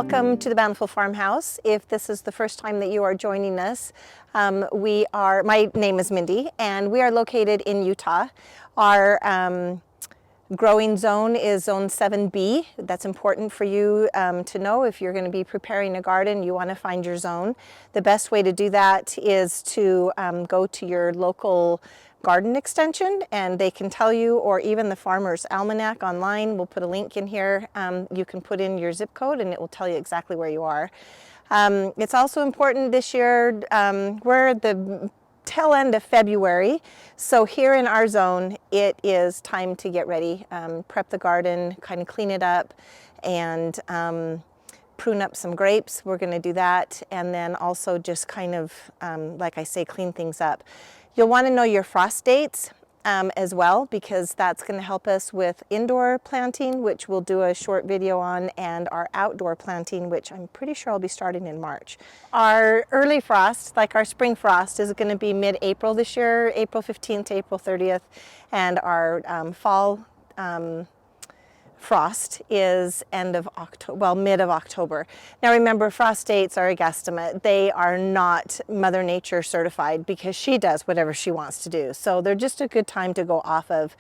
Welcome to the Bountiful Farmhouse. If this is the first time that you are joining us, my name is Mindy and we are located in Utah. Our growing zone is zone 7B. That's important for you to know. If you're going to be preparing a garden, you want to find your zone. The best way to do that is to go to your local garden extension and they can tell you, or even the Farmer's Almanac online. We'll put a link in here. You can put in your zip code and it will tell you exactly where you are. It's also important this year, we're at the tail end of February, so here in our zone it is time to get ready, prep the garden, kind of clean it up, and prune up some grapes. We're going to do that, and then also just kind of like I say, clean things up. You'll want to know your frost dates as well, because that's going to help us with indoor planting, which we'll do a short video on, and our outdoor planting, which I'm pretty sure I'll be starting in March. Our early frost, like our spring frost, is going to be mid-April this year, April 15th to April 30th, and our fall frost is end of October, well, mid of October. Now remember, frost dates are a guesstimate. They are not Mother Nature certified because she does whatever she wants to do. So they're just a good time to go off of.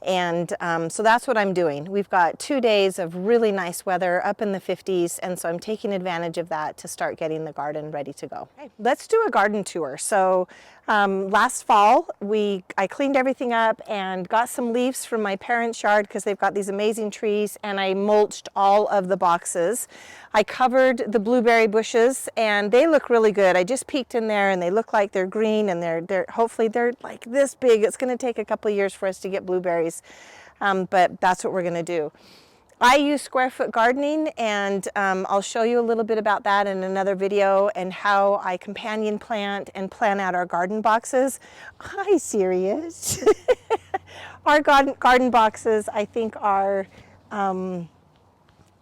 And so that's what I'm doing. We've got 2 days of really nice weather up in the 50s. And so I'm taking advantage of that to start getting the garden ready to go. Okay, let's do a garden tour. So last fall, I cleaned everything up and got some leaves from my parents' yard because they've got these amazing trees, and I mulched all of the boxes. I covered the blueberry bushes and they look really good. I just peeked in there and they look like they're green, and they're hopefully they're like this big. It's going to take a couple of years for us to get blueberries, but that's what we're going to do. I use square foot gardening, and I'll show you a little bit about that in another video, and how I companion plant and plan out our garden boxes. Hi, Sirius. Our garden boxes, I think, are 10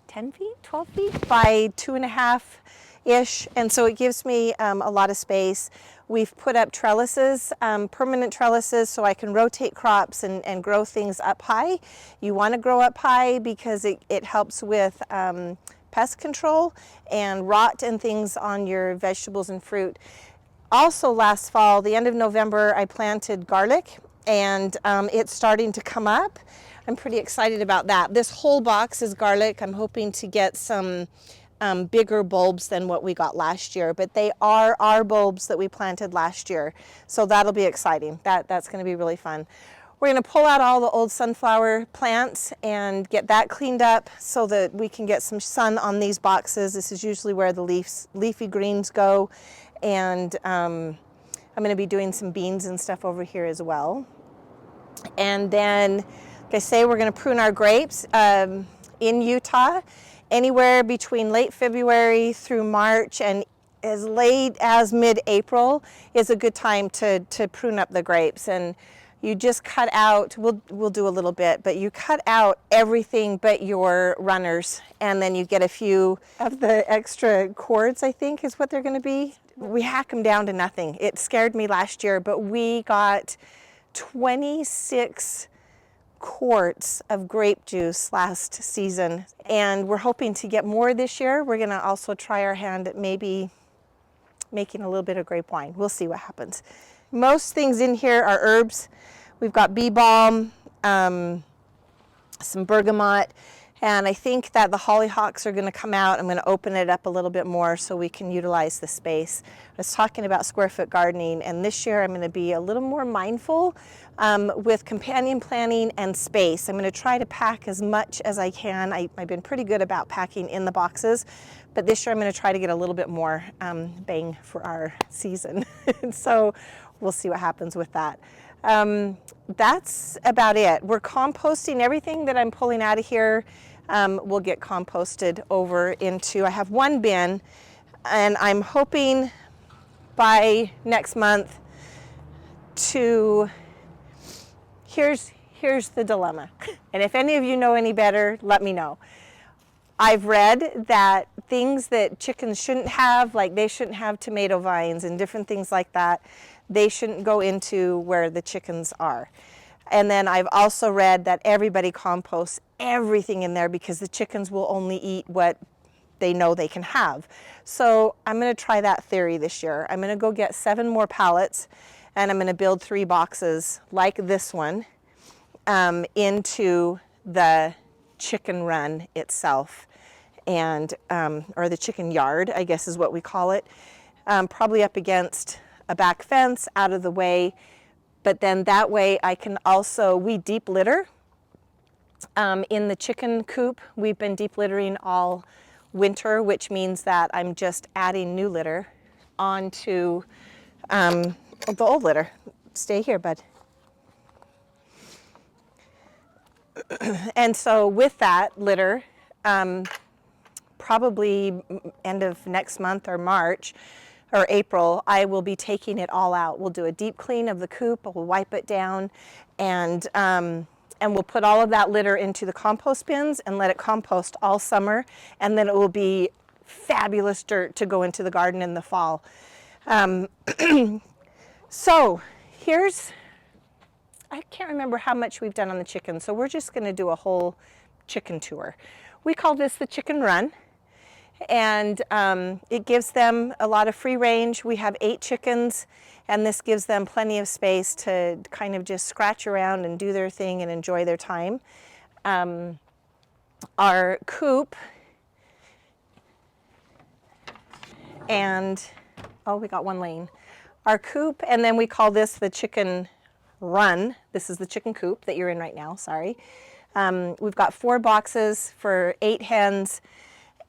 feet, 12 feet by 2.5-ish, and so it gives me a lot of space. We've put up trellises, permanent trellises, so I can rotate crops and grow things up high. You want to grow up high because it helps with pest control and rot and things on your vegetables and fruit. Also last fall, the end of November, I planted garlic, and it's starting to come up. I'm pretty excited about that. This whole box is garlic. I'm hoping to get some bigger bulbs than what we got last year, but they are our bulbs that we planted last year. So that'll be exciting. That's going to be really fun. We're going to pull out all the old sunflower plants and get that cleaned up so that we can get some sun on these boxes. This is usually where the leafy greens go. And I'm going to be doing some beans and stuff over here as well. And then, like I say, we're going to prune our grapes in Utah. Anywhere between late February through March and as late as mid-April is a good time to prune up the grapes. And you just cut out, we'll do a little bit, but you cut out everything but your runners, and then you get a few of the extra cords, I think is what they're going to be. We hack them down to nothing. It scared me last year, but we got 26 quarts of grape juice last season, and we're hoping to get more this year. We're going to also try our hand at maybe making a little bit of grape wine. We'll see what happens. Most things in here are herbs. We've got bee balm, some bergamot, and I think that the hollyhocks are going to come out. I'm going to open it up a little bit more so we can utilize the space. I was talking about square foot gardening, and this year I'm going to be a little more mindful with companion planting and space. I'm going to try to pack as much as I can. I've been pretty good about packing in the boxes, but this year I'm going to try to get a little bit more bang for our season. So we'll see what happens with that. That's about it. We're composting everything that I'm pulling out of here. Will get composted over into, I have one bin, and I'm hoping by next month to, here's the dilemma. And if any of you know any better, let me know. I've read that things that chickens shouldn't have, like they shouldn't have tomato vines and different things like that, they shouldn't go into where the chickens are. And then I've also read that everybody composts everything in there because the chickens will only eat what they know they can have. So I'm going to try that theory this year. I'm going to go get 7 more pallets, and I'm going to build 3 boxes like this one into the chicken run itself, and or the chicken yard, I guess is what we call it. Probably up against a back fence, out of the way. But then that way I can also, we deep litter in the chicken coop. We've been deep littering all winter, which means that I'm just adding new litter onto the old litter. Stay here, bud. And so with that litter, probably end of next month or March or April, I will be taking it all out. We'll do a deep clean of the coop, we'll wipe it down, and we'll put all of that litter into the compost bins and let it compost all summer, and then it will be fabulous dirt to go into the garden in the fall. So here's, I can't remember how much we've done on the chicken, so we're just going to do a whole chicken tour. We call this the chicken run, and it gives them a lot of free range. We have 8 chickens, and this gives them plenty of space to kind of just scratch around and do their thing and enjoy their time. Our coop, and oh, we got 1 lane. Our coop, and then we call this the chicken run. This is the chicken coop that you're in right now, sorry. We've got 4 boxes for 8 hens,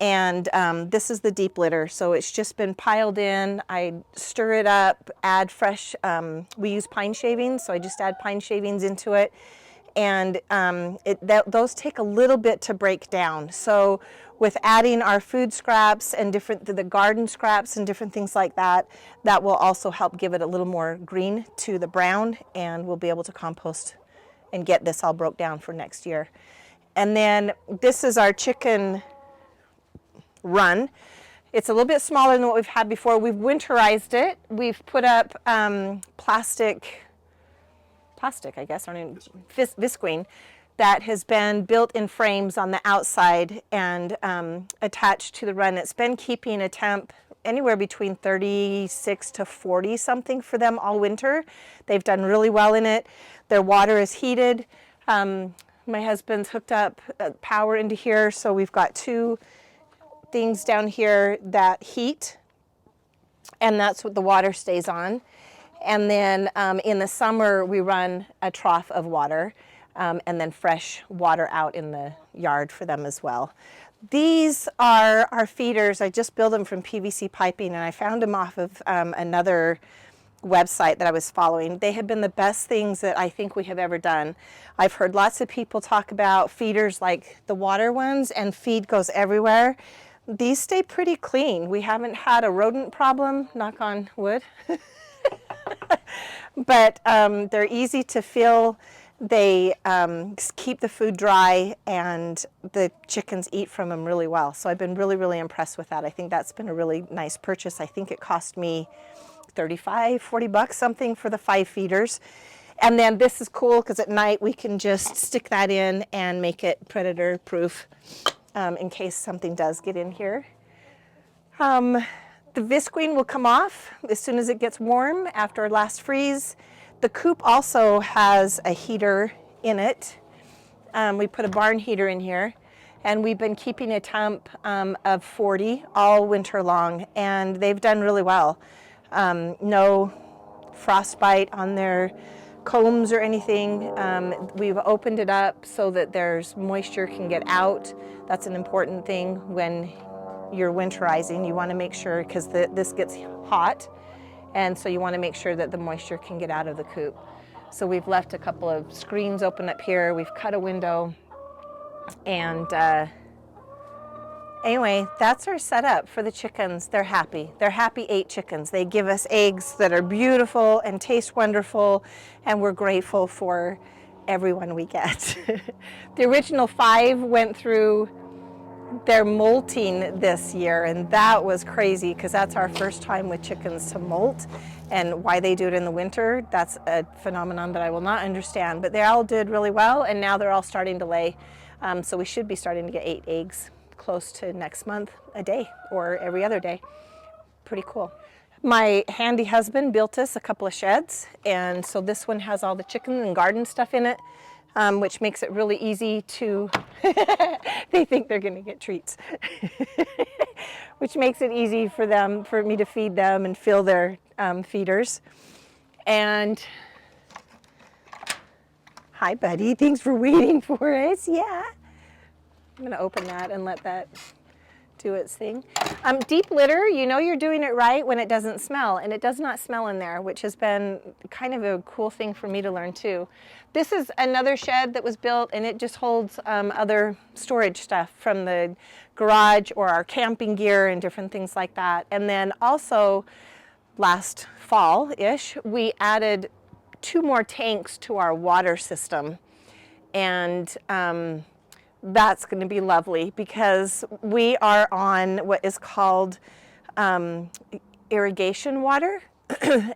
and this is the deep litter. So it's just been piled in. I stir it up, add fresh, we use pine shavings, so I just add pine shavings into it. And those take a little bit to break down. So with adding our food scraps and the garden scraps and different things like that, that will also help give it a little more green to the brown, and we'll be able to compost and get this all broke down for next year. And then this is our chicken run. It's a little bit smaller than what we've had before. We've winterized it. We've put up plastic, I guess, or visqueen that has been built in frames on the outside and attached to the run. It's been keeping a temp anywhere between 36 to 40 something for them all winter. They've done really well in it. Their water is heated. My husband's hooked up power into here, so we've got 2 things down here that heat, and that's what the water stays on. And then in the summer we run a trough of water, and then fresh water out in the yard for them as well. These are our feeders. I just built them from PVC piping, and I found them off of another website that I was following. They have been the best things that I think we have ever done. I've heard lots of people talk about feeders like the water ones, and feed goes everywhere. These stay pretty clean. We haven't had a rodent problem, knock on wood. But they're easy to fill. They keep the food dry, and the chickens eat from them really well. So I've been really, really impressed with that. I think that's been a really nice purchase. I think it cost me $35-40 something for the 5 feeders. And then this is cool because at night we can just stick that in and make it predator proof in case something does get in here. The visqueen will come off as soon as it gets warm after our last freeze. The coop also has a heater in it. We put a barn heater in here, and we've been keeping a temp of 40 all winter long, and they've done really well. No frostbite on their combs or anything. We've opened it up so that there's moisture can get out. That's an important thing when you're winterizing. You want to make sure, because this gets hot, and so you want to make sure that the moisture can get out of the coop. So we've left a couple of screens open up here. We've cut a window, and anyway, that's our setup for the chickens. They're happy. They're happy 8 chickens. They give us eggs that are beautiful and taste wonderful, and we're grateful for everyone we get. The original 5 went through their molting this year, and that was crazy because that's our first time with chickens to molt, and why they do it in the winter, that's a phenomenon that I will not understand. But they all did really well, and now they're all starting to lay, so we should be starting to get 8 eggs close to next month a day or every other day. Pretty cool. My handy husband built us a couple of sheds, and so this one has all the chicken and garden stuff in it, which makes it really easy to, they think they're gonna get treats, which makes it easy for me to feed them and fill their feeders. And hi buddy, thanks for waiting for us. Yeah, I'm gonna open that and let that do its thing. Deep litter, you know you're doing it right when it doesn't smell, and it does not smell in there, which has been kind of a cool thing for me to learn too. This is another shed that was built, and it just holds other storage stuff from the garage or our camping gear and different things like that. And then also last fall-ish, we added 2 more tanks to our water system, and that's going to be lovely because we are on what is called irrigation water,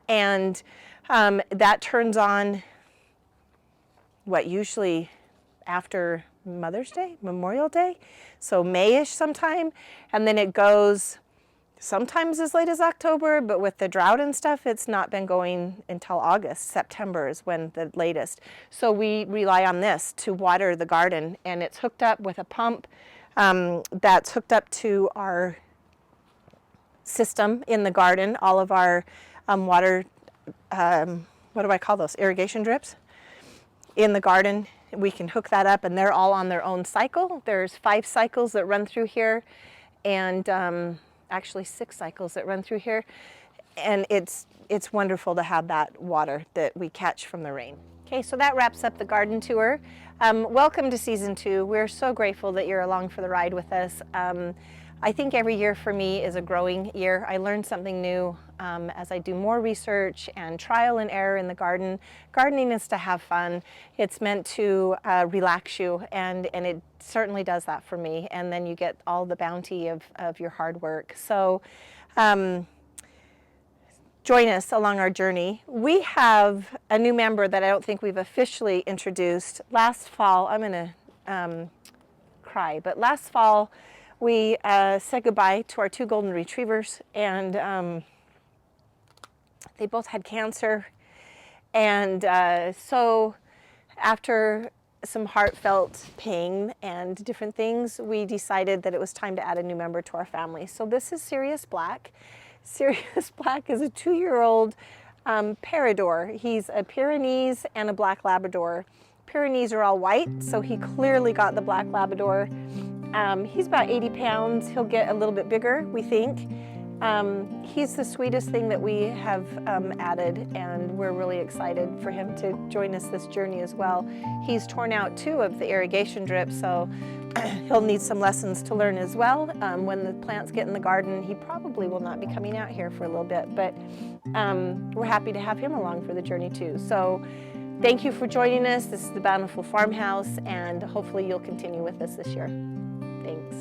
and that turns on usually after Mother's Day, Memorial Day, so May-ish sometime, and then it goes sometimes as late as October, but with the drought and stuff, it's not been going until August. September is when the latest. So we rely on this to water the garden, and it's hooked up with a pump that's hooked up to our system in the garden. All of our water, what do I call those? Irrigation drips in the garden. We can hook that up, and they're all on their own cycle. There's 5 cycles that run through here, and actually 6 cycles that run through here, and it's wonderful to have that water that we catch from the rain. Okay, so that wraps up the garden tour. Welcome to season 2. We're so grateful that you're along for the ride with us. I think every year for me is a growing year. I learn something new as I do more research and trial and error in the garden. Gardening is to have fun. It's meant to relax you, and it certainly does that for me. And then you get all the bounty of your hard work. So join us along our journey. We have a new member that I don't think we've officially introduced. Last fall, I'm gonna cry, but last fall we said goodbye to our 2 golden retrievers, and they both had cancer. And so after some heartfelt pain and different things, we decided that it was time to add a new member to our family. So this is Sirius Black. Sirius Black is a 2-year-old Parador. He's a Pyrenees and a Black Labrador. Pyrenees are all white, so he clearly got the Black Labrador. He's about 80 pounds. He'll get a little bit bigger, we think. He's the sweetest thing that we have added, and we're really excited for him to join us this journey as well. He's torn out 2 of the irrigation drips, so he'll need some lessons to learn as well. When the plants get in the garden, he probably will not be coming out here for a little bit, but we're happy to have him along for the journey too. So thank you for joining us. This is the Bountiful Farmhouse, and hopefully you'll continue with us this year. Thanks.